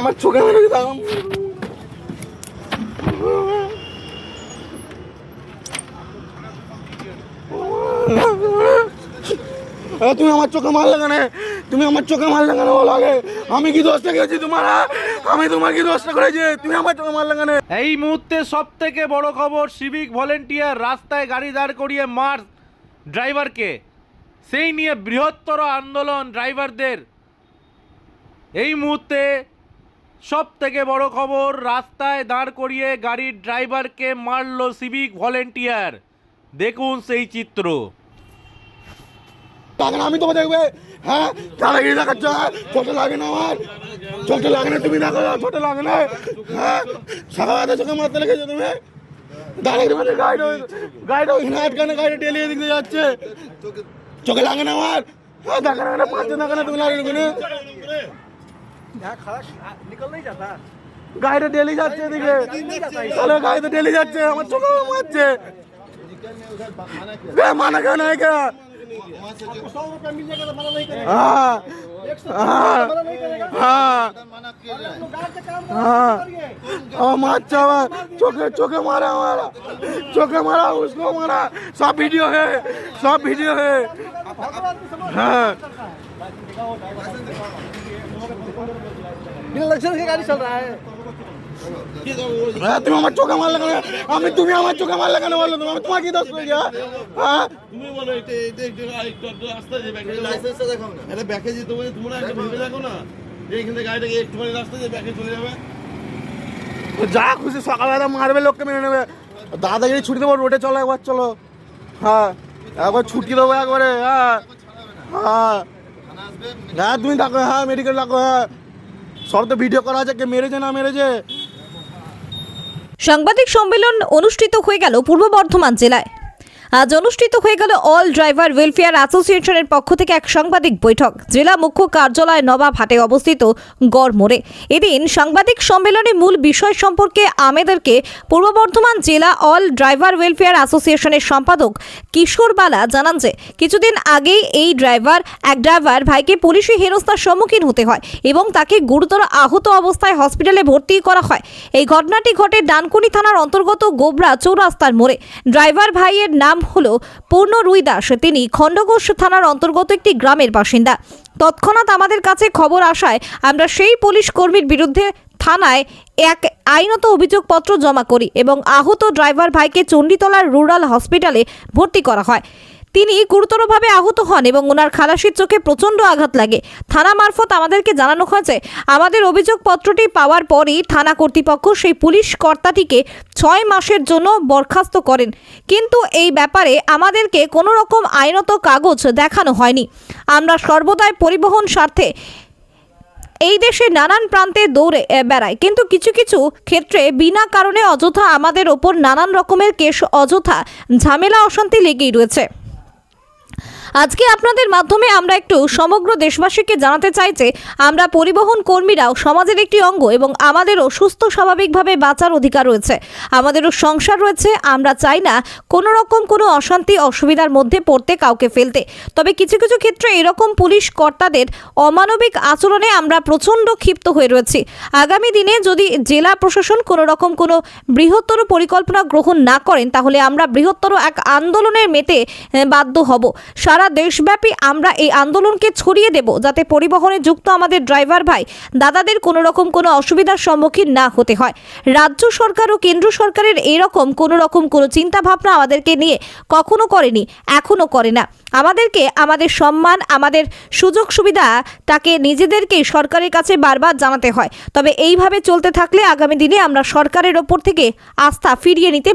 আমার চোখে মেরে দিতাম। তুমি আমার চোখে মারলে কেন? তুমি আমার চোখে মারলে কেন বলো আগে? আমি কি দোষটা করেছি তোমার? আমি তোমার কি দোষটা করেছি? তুমি আমার চোখে মারলে কেন? এই মুহূর্তে সব থেকে বড় খবর, সিভিক ভলেন্টিয়ার রাস্তায় গাড়ি দাঁড় করিয়ে মার ড্রাইভারকে, সেই নিয়ে বৃহত্তর আন্দোলন ড্রাইভারদের। এই মুহূর্তে সব থেকে বড় খবর, রাস্তায় দাঁড় করিয়ে গাড়ির ড্রাইভারকে মারলো সিভিক ভলেন্টিয়ার। দেখুন সেই চিত্র। আমি তোমার দেখবে, হ্যাঁ দাদাগিরি দেখাচ্ছ, ছোট লাগে না আমার, ছোট লাগে না, তুমি দেখো ছোট লাগে না, হ্যাঁ সকালে চোখে মারতে লেগেছো তুমি। দাদাগিরি মানে গাড়িটা ওইখানে আটকানে, গাড়িটা টেলে দিকে যাচ্ছে, চোখে লাগে না আমার, হ্যাঁ দেখা না পাচ্ছে, দেখা না তুমি লাগে ওখানে, গাড়িটা ডেলি যাচ্ছে এদিকে, তাহলে গাড়িতে ডেলি যাচ্ছে, আমার চোখে মারছে, মানা কেন নাই কে? हाँ हाँ हाँ हाँ माचा चौके चौके मारा, हमारा चौके मारा, उसको मारा, सब वीडियो है, सब वीडियो है। हाँ की गाड़ी चल रहा है। তুমি আমার চোখে মারলে কেন? তুমি আমার চোখে মারলে কেন বললো? তুমি তোমার কি দোষ করে? হ্যাঁ তুমি বলো রাস্তা যে লাইসেন্সটা দেখো না, এটা ব্যাকে যেতে বলে তোমরা একটা ভেবে দেখো না যে এখান থেকে গাড়িটাকে একটুখানি রাস্তা যে ব্যাকে চলে যাবে, যা খুশি সকালবেলা মারবে, লোককে মেনে নেবে। দাদাগিরি ছুটি দেবো, রোডে চলো একবার, চলো, হ্যাঁ একবার ছুটি দেবো একবারে, হ্যাঁ হ্যাঁ হ্যাঁ তুমি ডাকো, হ্যাঁ মেডিকেল ডাকো, হ্যাঁ সব তো ভিডিও করা আছে, কে মেরেছে না মেরেছে। সাংবাদিক সম্মেলন অনুষ্ঠিত হয়ে গেল পূর্ব বর্ধমান জেলায়। আজ অনুষ্ঠিত হয়ে গেল অল ড্রাইভার ওয়েলফেয়ার অ্যাসোসিয়েশনের পক্ষ থেকে এক সাংবাদিক বৈঠক জেলা মুখ্য কার্যালয় নবাবহাটে অবস্থিত গড় মোড়ে। এদিন সাংবাদিক সম্মেলনে মূল বিষয় সম্পর্কে আমাদেরকে পূর্ব বর্ধমান জেলা অল ড্রাইভার ওয়েলফেয়ার অ্যাসোসিয়েশনের সম্পাদক কিশোর বালা জানান যে কিছুদিন আগেই এই এক ড্রাইভার ভাইকে পুলিশি হেনস্থার সম্মুখীন হতে হয় এবং তাকে গুরুতর আহত অবস্থায় হসপিটালে ভর্তি করা হয়। এই ঘটনাটি ঘটে ডানকুনি থানার অন্তর্গত গোবরা চৌরাস্তার মোড়ে। ড্রাইভার ভাইয়ের নাম হলো পূর্ণ রুই দাস, তিনি খণ্ডঘোষ থানার অন্তর্গত একটি গ্রামের বাসিন্দা। তৎক্ষণাৎ আমাদের কাছে খবর আসায় আমরা সেই পুলিশ কর্মীর বিরুদ্ধে থানায় এক আইনত অভিযোগপত্র জমা করি এবং আহত ড্রাইভার ভাইকে চণ্ডীতলার রুরাল হসপিটালে ভর্তি করা হয়। তিনি গুরুতরভাবে আহত হন এবং ওনার খালাসির চোখে প্রচণ্ড আঘাত লাগে। থানা মারফত আমাদেরকে জানানো হয়েছে আমাদের অভিযোগপত্রটি পাওয়ার পরই থানা কর্তৃপক্ষ সেই পুলিশ কর্তাটিকে 6 মাসের জন্য বরখাস্ত করেন, কিন্তু এই ব্যাপারে আমাদেরকে কোনো রকম আইনত কাগজ দেখানো হয়নি। আমরা সর্বদাই পরিবহন স্বার্থে এই দেশে নানান প্রান্তে দৌড়ে বেড়ায়, কিন্তু কিছু কিছু ক্ষেত্রে বিনা কারণে অযথা আমাদের ওপর নানান রকমের কেস, অযথা ঝামেলা অশান্তি লেগেই রয়েছে। আজকে আপনাদের মাধ্যমে আমরা একটু সমগ্র দেশবাসীকে জানাতে চাই যে আমরা পরিবহন কর্মীরাও সমাজের একটি অঙ্গ এবং আমাদেরও সুস্থ স্বাভাবিকভাবে বাঁচার অধিকার রয়েছে, আমাদেরও সংসার রয়েছে। আমরা চাই না কোনো রকম কোনো অশান্তি অসুবিধার মধ্যে পড়তে, কাউকে ফেলতে। তবে কিছু কিছু ক্ষেত্রে এরকম পুলিশ কর্তাদের অমানবিক আচরণে আমরা প্রচণ্ড ক্ষিপ্ত হয়ে রয়েছি। আগামী দিনে যদি জেলা প্রশাসন কোনো রকম কোনো বৃহত্তর পরিকল্পনা গ্রহণ না করেন তাহলে আমরা বৃহত্তর এক আন্দোলনের মেতে বাধ্য হব। সারা দেশব্যাপী আমরা এই আন্দোলনকে ছড়িয়ে দেব যাতে পরিবহনে যুক্ত আমাদের ড্রাইভার ভাই দাদাদের কোনো রকম কোনো অসুবিধার সম্মুখীন না হতে হয়। রাজ্য সরকার ও কেন্দ্র সরকারের এইরকম কোনো চিন্তা ভাবনা আমাদেরকে নিয়ে কখনো করেনি, এখনো করে না। আমাদেরকে আমাদের সম্মান, আমাদের সুযোগ সুবিধা তাকে নিজেদেরকেই সরকারের কাছে বারবার জানাতে হয়। তবে এইভাবে চলতে থাকলে আগামী দিনে আমরা সরকারের ওপর থেকে আস্থা ফিরিয়ে নিতে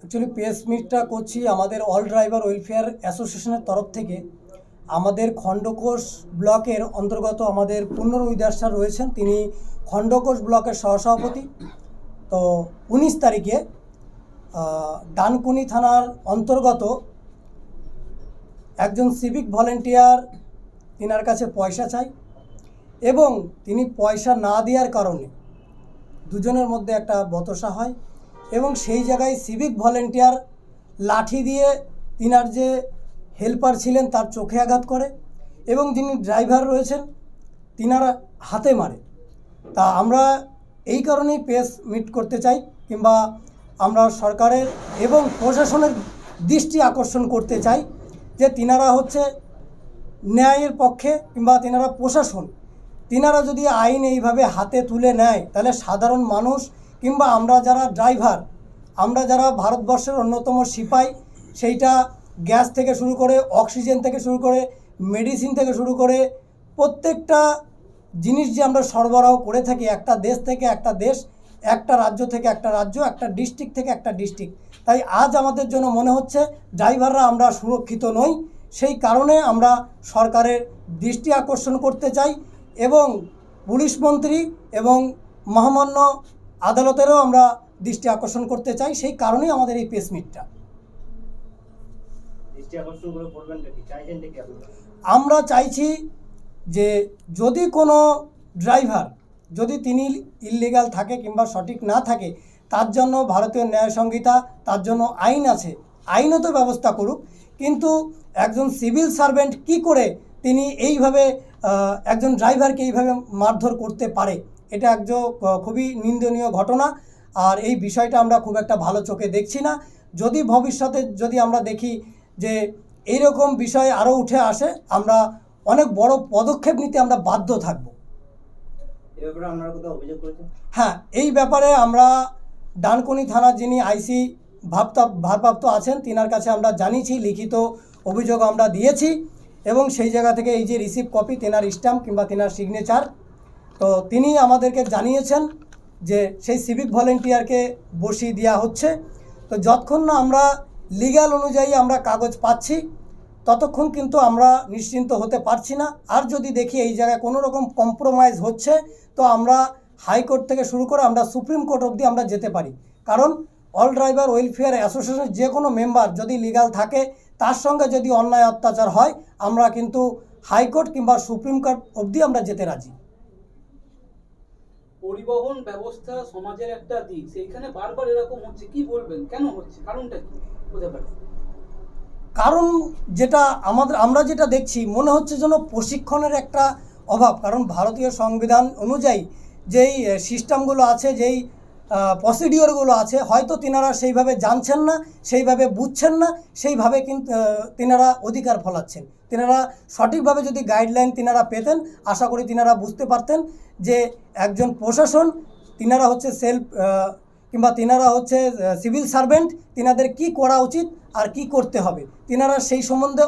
অ্যাকচুয়ালি প্রেস মিটটা করছি আমাদের অল ড্রাইভার ওয়েলফেয়ার অ্যাসোসিয়েশনের তরফ থেকে। আমাদের খণ্ডঘোষ ব্লকের অন্তর্গত আমাদের পূর্ণ রুই দাস স্যার রয়েছেন, তিনি খণ্ডঘোষ ব্লকের সহসভাপতি। তো 19 তারিখে ডানকুনি থানার অন্তর্গত একজন সিভিক ভলেন্টিয়ার তিনার কাছে পয়সা চাই এবং তিনি পয়সা না দেওয়ার কারণে দুজনের মধ্যে একটা বচসা হয় এবং সেই জায়গায় সিভিক ভলেন্টিয়ার লাঠি দিয়ে তিনার যে হেল্পার ছিলেন তার চোখে আঘাত করে এবং যিনি ড্রাইভার রয়েছেন তিনার হাতে মারে। তা আমরা এই কারণেই প্রেস মিট করতে চাই, কিংবা আমরা সরকারের এবং প্রশাসনের দৃষ্টি আকর্ষণ করতে চাই যে তিনারা হচ্ছে ন্যায়ের পক্ষে, কিংবা তিনারা প্রশাসন, তিনারা যদি আইন এইভাবে হাতে তুলে নেয় তাহলে সাধারণ মানুষ কিংবা আমরা যারা ড্রাইভার, আমরা যারা ভারতবর্ষের অন্যতম সিপাই, সেইটা গ্যাস থেকে শুরু করে অক্সিজেন থেকে শুরু করে মেডিসিন থেকে শুরু করে প্রত্যেকটা জিনিস যে আমরা সরবরাহ করে থাকি একটা দেশ থেকে একটা দেশ, একটা রাজ্য থেকে একটা রাজ্য, একটা ডিস্ট্রিক্ট থেকে একটা ডিস্ট্রিক্ট, তাই আজ আমাদের জন্য মনে হচ্ছে ড্রাইভাররা আমরা সুরক্ষিত নই। সেই কারণে আমরা সরকারের দৃষ্টি আকর্ষণ করতে চাই এবং পুলিশ মন্ত্রী এবং মহামান্য আদালতেরও আমরা দৃষ্টি আকর্ষণ করতে চাই। সেই কারণেই আমাদের এই প্রেস মিটটা। আমরা চাইছি যে যদি কোনো ড্রাইভার যদি তিনি ইললিগাল থাকে কিংবা সঠিক না থাকে, তার জন্য ভারতীয় ন্যায় সংহিতা, তার জন্য আইন আছে, আইনত ব্যবস্থা করুক। কিন্তু একজন সিভিল সার্ভেন্ট কি করে তিনি এইভাবে একজন ড্রাইভারকে এইভাবে মারধর করতে পারে, এটা একজন খুবই নিন্দনীয় ঘটনা। আর এই বিষয়টা আমরা খুব একটা ভালো চোখে দেখছি না। যদি ভবিষ্যতে যদি আমরা দেখি যে এইরকম বিষয় আরও উঠে আসে, আমরা অনেক বড় পদক্ষেপ নিতে আমরা বাধ্য থাকব। হ্যাঁ, এই ব্যাপারে আমরা ডানকুনি থানার যিনি আইসি ভারপ্রাপ্ত আছেন তিনার কাছে আমরা জানিয়েছি, লিখিত অভিযোগ আমরা দিয়েছি এবং সেই জায়গা থেকে এই যে রিসিভ কপি, তেনার স্ট্যাম্প কিংবা তেনার সিগনেচার, তো তিনি আমাদেরকে জানিয়েছেন যে সেই সিভিক ভলেন্টিয়ারকে বসিয়ে দেওয়া হচ্ছে। তো যতক্ষণ না আমরা লিগ্যাল অনুযায়ী আমরা কাগজ পাচ্ছি ততক্ষণ কিন্তু আমরা নিশ্চিন্ত হতে পারছি না। আর যদি দেখি এই জায়গায় কোনো রকম কম্প্রোমাইজ হচ্ছে, তো আমরা হাইকোর্ট থেকে শুরু করে আমরা সুপ্রিম কোর্ট অবধি আমরা যেতে পারি। কারণ অল ড্রাইভার ওয়েলফেয়ার অ্যাসোসিয়েশনের যে কোনো মেম্বার যদি লিগ্যাল থাকে, তার সঙ্গে যদি অন্যায় অত্যাচার হয়, আমরা কিন্তু হাইকোর্ট কিংবা সুপ্রিম কোর্ট অবধি আমরা যেতে রাজি। পরিবহন ব্যবস্থা সমাজের একটা দিক, সেইখানে বারবার এরকম হচ্ছে, কি বলবেন, কেন হচ্ছে, কারণটা কি বুঝতে পারি? কারণ যেটা আমরা যেটা দেখছি মনে হচ্ছে যেন প্রশিক্ষণের একটা অভাব। কারণ ভারতীয় সংবিধান অনুযায়ী যেই সিস্টেমগুলো আছে, যেই প্রসিডিওরগুলো আছে, হয়তো তিনারা সেইভাবে জানছেন না, সেইভাবে বুঝছেন না, সেইভাবে কিন্তু তিনারা অধিকার ফলাচ্ছেন। তিনারা সঠিকভাবে যদি গাইডলাইন তিনারা পেতেন, আশা করি তিনারা বুঝতে পারতেন যে একজন প্রশাসন, তিনারা হচ্ছে কিংবা তিনারা হচ্ছে সিভিল সার্ভেন্ট, তিনাদের কি করা উচিত আর কি করতে হবে, তিনারা সেই সম্বন্ধে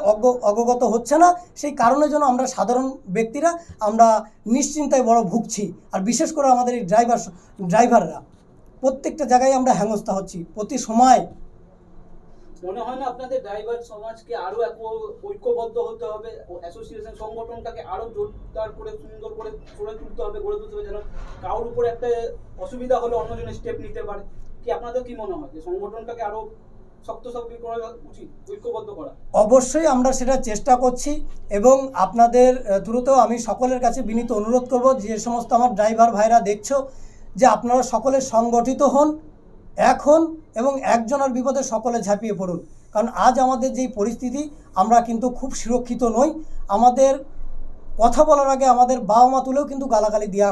অবগত হচ্ছে না। সেই কারণে যেন আমরা সাধারণ ব্যক্তিরা আমরা নিশ্চিন্তায় বড় ভুগছি। আর বিশেষ করে আমাদের এই ড্রাইভাররা প্রত্যেকটা জায়গায় আমরা হেনস্থা হচ্ছি প্রতি সময়। মনে হয় না আপনাদের ড্রাইভার সমাজকে আরো ঐক্যবদ্ধ হতে হবে, অ্যাসোসিয়েশন সংগঠনটাকে আরো জোরদার করে সুন্দর করে গড়ে তুলতে হবে, যেন কারোর উপরে একটা অসুবিধা হলে অন্যজনের স্টেপ নিতে পারে? কি আপনাদের কি মনে হয় যে সংগঠনটাকে আরো শক্তিশালী করা উচিত, ঐক্যবদ্ধ করা? অবশ্যই আমরা সেটা চেষ্টা করছি এবং আপনাদের থ্রুতেও আমি সকলের কাছে বিনীত অনুরোধ করব, যে সমস্ত আমার ড্রাইভার ভাইরা দেখছো, যে আপনারা সকলে সংগঠিত হন, এক হন এবং একজনের বিপদে সকলে ঝাঁপিয়ে পড়ুন। কারণ আজ আমাদের যেই পরিস্থিতি, আমরা কিন্তু খুব সুরক্ষিত নই। আমাদের কথা বলার আগে আমাদের বাবা মা তুলেও কিন্তু গালাগালি দেওয়া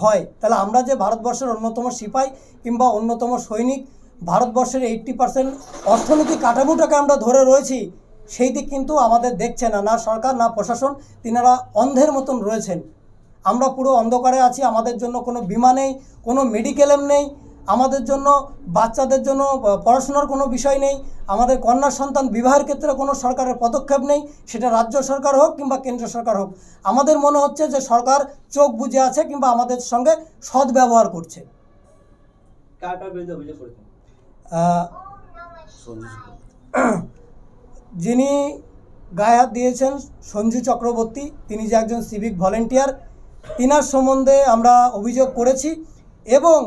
হয়। তাহলে আমরা যে ভারতবর্ষের অন্যতম সিপাই কিংবা অন্যতম সৈনিক, ভারতবর্ষের 80% অর্থনৈতিক কাঠামোটাকে আমরা ধরে রয়েছি, সেই দিক কিন্তু আমাদের দেখছে না, না সরকার না প্রশাসন। তিনারা অন্ধের মতন রয়েছেন। আমরা পুরো অন্ধকারে আছি। আমাদের জন্য কোনো বিমা নেই, কোনো মেডিকেলেম নেই, আমাদের জন্য বাচ্চাদের জন্য পড়াশোনার কোনো বিষয় নেই, আমাদের কন্যা সন্তান বিবাহের ক্ষেত্রে কোনো সরকারের পদক্ষেপ নেই, সেটা রাজ্য সরকার হোক কিংবা কেন্দ্র সরকার হোক। আমাদের মনে হচ্ছে যে সরকার চোখ বুজে আছে কিংবা আমাদের সঙ্গে সদ্ব্যবহার করছে। যিনি গায়ে হাত দিয়েছেন সঞ্জু চক্রবর্তী, তিনি যে একজন সিভিক ভলেন্টিয়ার, তিনার সম্বন্ধে আমরা অভিযোগ করেছি এবং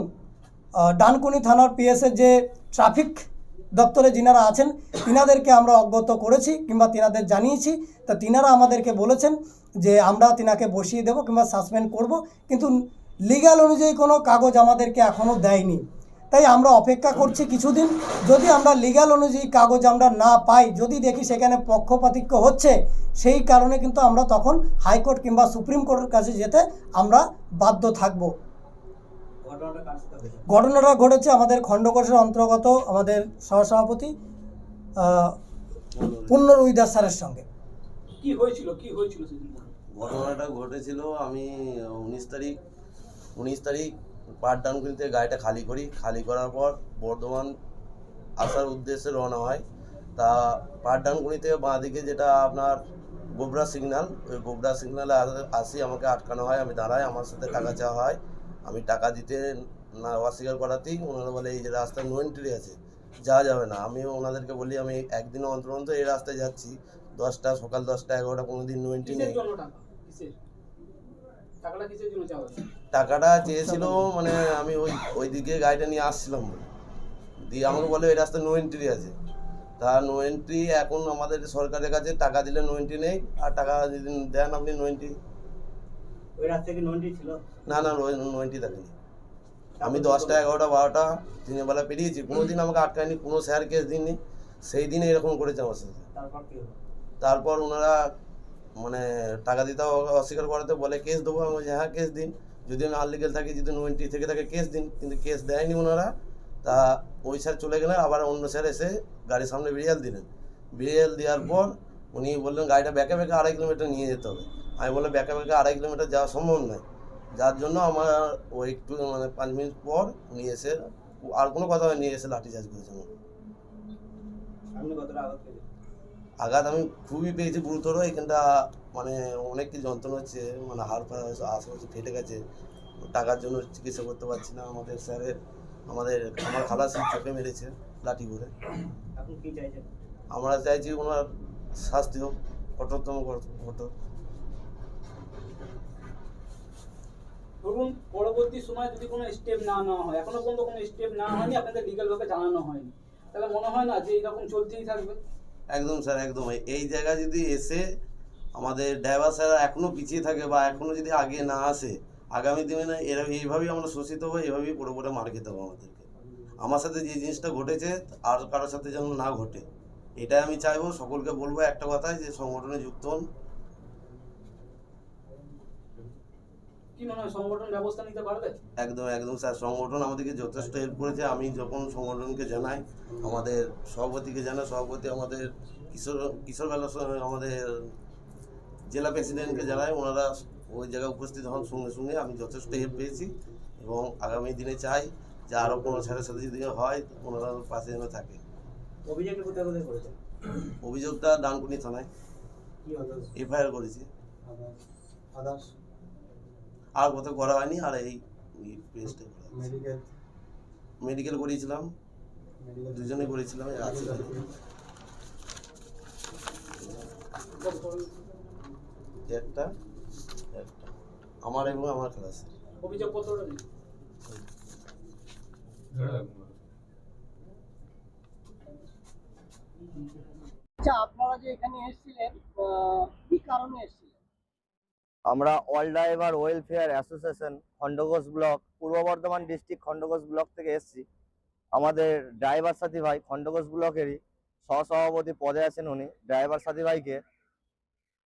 ডানকুনি থানার পিএসের যে ট্রাফিক দপ্তরে যিনারা আছেন তিনাদেরকে আমরা অবগত করেছি কিংবা তিনাদের জানিয়েছি। তা তিনারা আমাদেরকে বলেছেন যে আমরা তিনাকে বসিয়ে দেব কিংবা সাসপেন্ড করব, কিন্তু লিগ্যাল অনুযায়ী কোনো কাগজ আমাদেরকে এখনও দেয়নি। তাই আমরা অপেক্ষা করছি কিছুদিন। যদি আমরা লিগ্যাল অনুযায়ী কাগজ আমরা না পাই, যদি দেখি সেখানে পক্ষপাতিত্ব হচ্ছে, সেই কারণে কিন্তু আমরা তখন হাইকোর্ট কিংবা সুপ্রিম কোর্টের কাছে যেতে আমরা বাধ্য থাকব। ঘটনাটা ঘটেছে আমাদের খণ্ডকোষের অন্তর্গত আমাদের সহসভাপতি পুণ্য রুইদাস স্যারের সঙ্গে। কি হয়েছিল সেদিন? ঘটনাটা ঘটেছিল আমি 19 তারিখ পাঠদানগুলিতে গাড়িটা খালি করার পর বর্ধমান আসার উদ্দেশ্যে রওনা হয়। তা পাঠদানগুলিতে বাঁ দিকে যেটা আপনার গোবরা সিগন্যাল, ওই গোবরা সিগন্যালে আসি, আমাকে আটকানো হয়, আমি দাঁড়াই, আমার সাথে টাকা চাওয়া হয়। আমি টাকা দিতে না অস্বীকার করাতেই ওনারা বলে এই যে রাস্তায় নো এন্ট্রি আছে, যাওয়া যাবে না। আমি ওনাদেরকে বলি আমি একদিন অন্তর এই রাস্তায় যাচ্ছি, সকাল 10টা 11টা কোনো দিন নো এন্ট্রি নেই। টাকাটা চেয়েছিল মানে আমি ওই দিকে গাড়িটা নিয়ে আসছিলাম বলে, দিয়ে আমাকে বলে এই রাস্তায় নো এন্ট্রি আছে। তা নো এন্ট্রি এখন আমাদের সরকারের কাছে টাকা দিলে নো এন্ট্রি নেই, আর টাকা যদি দেন আপনি নো এন্ট্রি। ওই রাস্তায় কি নো এন্ট্রি ছিল? না নো এন্ট্রি থাকেনি। আমি 10টা 11টা 12টা দিনের বেলা পেরিয়েছি, কোনোদিন আমাকে আটকায়নি, কোনো স্যার কেস দিননি। সেই দিনে এরকম করেছে আমার সাথে। তারপর ওনারা মানে টাকা দিতে অস্বীকার করাতে বলে কেস দেবো। আমি বলছি হ্যাঁ কেস দিন, যদি আমি আনলিগেল থাকি, যদি নো এন্ট্রি থেকে থাকে কেস দিন। কিন্তু কেস দেয়নি ওনারা। তা ওই স্যার চলে গেলেন, আবার অন্য স্যার এসে গাড়ির সামনে বিড়িয়াল দিলেন। বিড়িয়াল দেওয়ার পর উনি বললেন গাড়িটা ব্যাকে 2.5 কিলোমিটার নিয়ে যেতে হবে। আমি বললাম ব্যাকে 2.5 কিলোমিটার যাওয়া সম্ভব নয়, যার জন্য আমার ওই একটু মানে 5 মিনিট পর উনি এসে আর কোনো কথা নিয়ে এসে লাঠিচার্জ করেছেন। আঘাত আমি খুবই পেয়েছি গুরুতর, এখানটা মানে অনেক কিছু যন্ত্রণা হচ্ছে, মানে হাড় আশেপাশে ফেটে গেছে। টাকার জন্য চিকিৎসা করতে পারছি না। আমাদের স্যারের আমার খালাসি চোখে মেরেছে লাঠি করে। আমরা চাইছি ওনার শাস্তি হোক, কঠোরতম কঠোর। ধরুন পরবর্তী সময় যদি কোনো স্টেপ না নেওয়া হয়, এখনো পর্যন্ত কোনো স্টেপ না হয়নি, আপনাদের লিগ্যাল ভাবে জানানো হয়নি, তাহলে মনে হয় না যে এইরকম চলতেই থাকবে? একদম স্যার, একদম। এই জায়গায় যদি এসে আমাদের ড্রাইভার স্যার এখনও পিছিয়ে থাকে বা এখনও যদি আগে না আসে, আগামী দিনে এইভাবেই আমরা শোষিত হবো, এইভাবেই পড়ে মার খেতে হবে আমাদেরকে। আমার সাথে যে জিনিসটা ঘটেছে আর কারোর সাথে যেন না ঘটে, এটাই আমি চাইবো। সকলকে বলবো একটা কথাই, যে সংগঠনে যুক্ত হন। কি মনে হয় সংগঠন ব্যবস্থা নিতে পারবে? একদম স্যার, সংগঠন আমাদেরকে যথেষ্ট হেল্প করেছে। আমি যখন সংগঠনকে জানাই, আমাদের সভাপতিকে জানাই, সভাপতি আমাদের কিশোর বেলা আমাদের জেলা প্রেসিডেন্টকে জানাই, ওনারা ওই জায়গায় উপস্থিত হন সঙ্গে আমি যথেষ্ট হেল্প পেয়েছি। এবং আগামী দিনে চাই যে আরও কোনো স্যারের সাথে যদি হয় ওনারা পাশে যেন থাকে। অভিযোগটা কোথায় করেছে? অভিযোগটা ডানকুনি থানায় এফআইআর করেছি, আর কোথাও করা হয়নি। আর এই পেজটা মেডিকেল করিয়েছিলাম, দুজনে করেছিলাম। একটা আমার এবং আমার ক্লাসে অভিযোগপত্রটা দিন। আচ্ছা, আপনারা যে এখানে এসেছিলেন কি কারণে এসেছিলেন? আমরা all driver welfare association Khandaghosh block, পূর্ব বর্ধমান ডিস্ট্রিক্ট খণ্ডঘোষ ব্লক থেকে এসেছি। আমাদের ড্রাইভার সাথী ভাই খণ্ডঘোষ ব্লকেরই সহসভাপতি পদে আছেন উনি। ড্রাইভার সাথী ভাইকে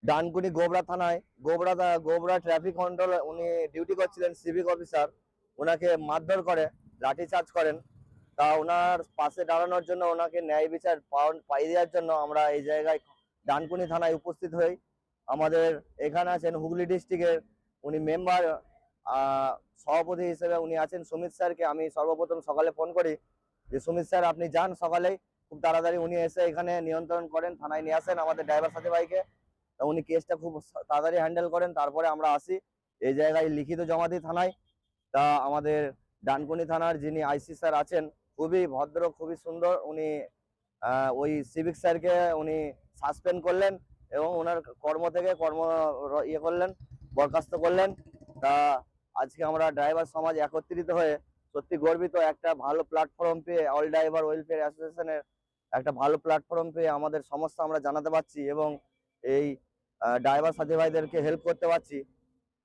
ডানকুনি গোবরা থানায় গোবরা ট্রাফিক কন্ট্রোল উনি ডিউটি করছিলেন, সিভিক অফিসার, ওনাকে মারধর করে, লাঠিচার্জ করেন। তা ওনার পাশে দাঁড়ানোর জন্য, ওনাকে ন্যায় বিচার পাইয়ে দেওয়ার জন্য আমরা এই জায়গায় ডানকুনি থানায় উপস্থিত হই। আমাদের এখানে আছেন হুগলি ডিস্ট্রিক্টের উনি মেম্বার সভাপতি হিসেবে উনি আছেন সুমিত স্যারকে আমি সর্বপ্রথম সকালে ফোন করি যে সুমিত স্যার আপনি যান সকালেই, খুব তাড়াতাড়ি উনি এসে এখানে নিয়ন্ত্রণ করেন, থানায় নিয়ে আসেন আমাদের ড্রাইভার সাথী ভাইকে। উনি কেসটা খুব তাড়াতাড়ি হ্যান্ডেল করেন। তারপরে আমরা আসি এই জায়গায় লিখিত জমা দিই থানায়। তা আমাদের ডানকুনি থানার যিনি আইসি স্যার আছেন, খুবই ভদ্র, খুবই সুন্দর, উনি ওই সিভিক স্যারকে উনি সাসপেন্ড করলেন এবং ওনার কর্ম থেকে করলেন, বরখাস্ত করলেন। তা আজকে আমরা ড্রাইভার সমাজ একত্রিত হয়ে সত্যি গর্বিত। একটা ভালো প্ল্যাটফর্ম পেয়ে, অল ড্রাইভার ওয়েলফেয়ার অ্যাসোসিয়েশনের একটা ভালো প্ল্যাটফর্ম পেয়ে আমাদের সমস্যা আমরা জানাতে পারছি এবং এই ড্রাইভার সাথী ভাইদেরকে হেল্প করতে পারছি।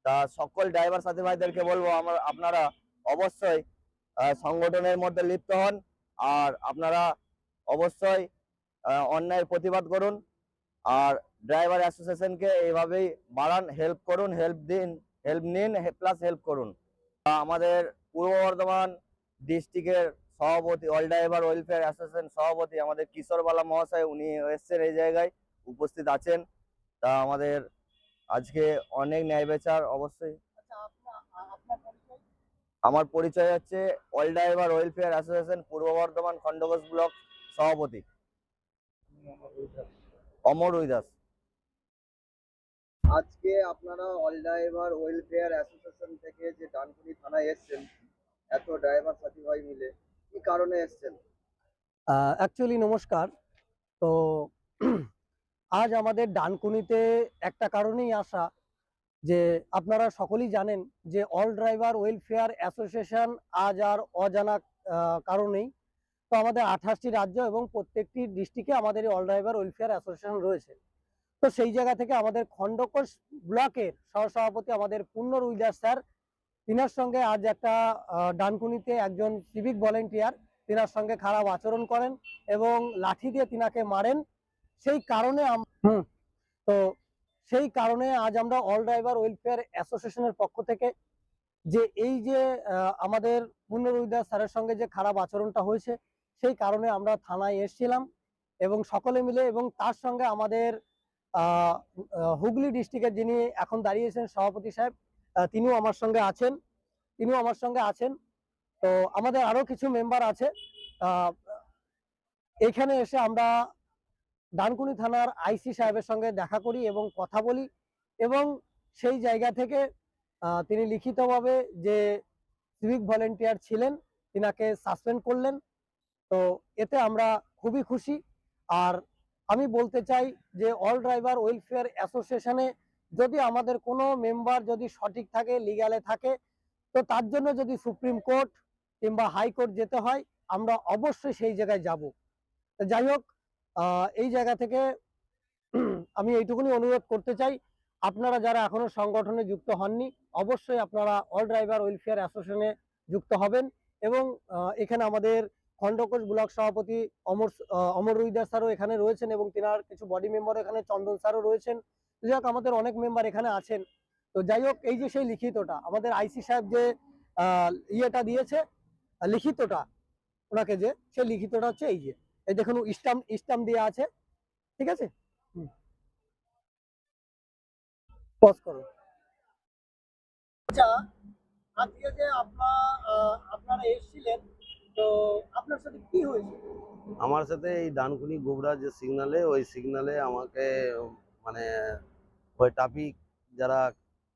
তা সকল ড্রাইভার সাথী ভাইদেরকে বলবো আপনারা অবশ্যই সংগঠনের মধ্যে লিপ্ত হন, আর আপনারা অবশ্যই অন্যায়ের প্রতিবাদ করুন, আর ড্রাইভার অ্যাসোসিয়েশনকে এইভাবেই বাড়ান, হেল্প করুন, হেল্প নিন প্লাস হেল্প করুন। আমাদের পূর্ব বর্ধমান ডিস্ট্রিক্টের সভাপতি, অল ড্রাইভার ওয়েলফেয়ার অ্যাসোসিয়েশন সভাপতি আমাদের কিশোরবালা মহাশয়, উনি এসছেন এই জায়গায়, উপস্থিত আছেন। তা আমাদের আজকে অনেক ন্যায় বিচার অবশ্যই। আমার পরিচয় হচ্ছে অল ড্রাইভার ওয়েলফেয়ার অ্যাসোসিয়েশন পূর্ব বর্ধমান খণ্ডঘোষ ব্লক সভাপতি অমর দাস। আজকে আপনারা অল ড্রাইভার ওয়েলফেয়ার অ্যাসোসিয়েশন থেকে যে ডানকুনি থানায় এসেছেন, এত ড্রাইভার সাথী ভাই মিলে, কি কারণে এসেছেন? অ্যাকচুয়ালি নমস্কার। তো আজ আমাদের ডানকুনিতে একটা কারণেই আসা, যে আপনারা সকলেই জানেন যে অল ড্রাইভার ওয়েলফেয়ার অ্যাসোসিয়েশন আজ আর অজানা কারণেই। তো আমাদের 28টি রাজ্য এবং প্রত্যেকটি ডিস্ট্রিক্টে আমাদের এই অল ড্রাইভার ওয়েলফেয়ার অ্যাসোসিয়েশন রয়েছে। তো সেই জায়গা থেকে আমাদের খণ্ডঘোষ ব্লকের সহসভাপতি আমাদের পূর্ণ রুইদাস স্যার, তিনার সঙ্গে আজ একটা ডানকুনিতে একজন সিভিক ভলেন্টিয়ার তিনার সঙ্গে খারাপ আচরণ করেন এবং লাঠি দিয়ে তিনাকে মারেন। সেই কারণে তো সেই কারণে আজ আমরা অল ড্রাইভার ওয়েলফেয়ার অ্যাসোসিয়েশনের পক্ষ থেকে যে এই যে আমাদের পূর্ণ রুইদাস স্যারের সঙ্গে যে খারাপ আচরণটা হয়েছে, সেই কারণে আমরা থানায় এসেছিলাম এবং সকলে মিলে, এবং তার সঙ্গে আমাদের হুগলি ডিস্ট্রিক্টের যিনি এখন দাঁড়িয়েছেন সভাপতি সাহেব, তিনিও আমার সঙ্গে আছেন। তো আমাদের আরো কিছু মেম্বার আছে। এখানে এসে আমরা ডানকুনি থানার আইসি সাহেবের সঙ্গে দেখা করি এবং কথা বলি, এবং সেই জায়গা থেকে তিনি লিখিতভাবে যে সিভিক ভলেন্টিয়ার ছিলেন তিনাকে সাসপেন্ড করলেন। তো এতে আমরা খুবই খুশি। আর আমি বলতে চাই যে অল ড্রাইভার ওয়েলফেয়ার অ্যাসোসিয়েশনে যদি আমাদের কোনো মেম্বার যদি সঠিক থাকে, লিগ্যালে থাকে, তো তার জন্য যদি সুপ্রিম কোর্ট কিংবা হাইকোর্ট যেতে হয়, আমরা অবশ্যই সেই জায়গায় যাব। যাই হোক, এই জায়গা থেকে আমি এইটুকুনি অনুরোধ করতে চাই, আপনারা যারা এখনো সংগঠনে যুক্ত হননি, অবশ্যই আপনারা অল ড্রাইভার ওয়েলফেয়ার অ্যাসোসিয়েশনে যুক্ত হবেন। এবং এখানে আমাদের খণ্ডঘোষ ব্লক সভাপতি অমর রুইদাস স্যারও এখানে রয়েছেন এবং তিনার কিছু বডি মেম্বার এখানে চন্দন স্যারও রয়েছেন। যাই হোক, আমাদের অনেক মেম্বার এখানে আছেন। তো যাই হোক, এই যে সেই লিখিতটা আমাদের আইসি সাহেব যে ইয়েটা দিয়েছে, লিখিতটা ওনাকে, যে সেই লিখিতটা হচ্ছে এই যে, এই দেখুন স্টাম্প দেওয়া আছে, ঠিক আছে। পজ করো। আচ্ছা, আজকে যে আপনারা এসেছিলেন, তো আপনার সাথে কি হয়েছে? আমার সাথে এই ডানকুনি গোবরা যে সিগনালে, ওই সিগনালে আমাকে মানে ওই ট্রাফিক যারা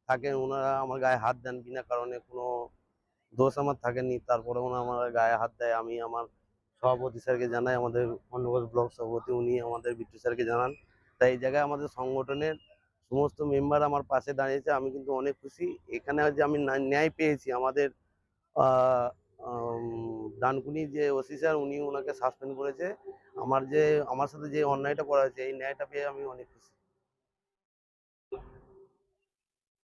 থাকেন ওনারা আমার গায়ে হাত দেন বিনা কারণে, কোনো দোষ আমার থাকেনি, তারপরে ওনারা আমার গায়ে হাত দেয়। আমি আমার সভাপতি স্যারকে জানাই, আমাদের খণ্ডঘোষ ব্লক সভাপতি উনি আমাদের বিট্টু স্যারকে জানান। তাই এই জায়গায় আমাদের সংগঠনের সমস্ত মেম্বার আমার পাশে দাঁড়িয়েছে, আমি কিন্তু অনেক খুশি। এখানে যে আমি ন্যায় পেয়েছি, আমাদের ডানকুনি যে ওসি স্যার উনি ওনাকে সাসপেন্ড করেছে, আমার সাথে যে অন্যায়টা করা হয়েছে, এই ন্যায়টা পেয়ে আমি অনেক খুশি।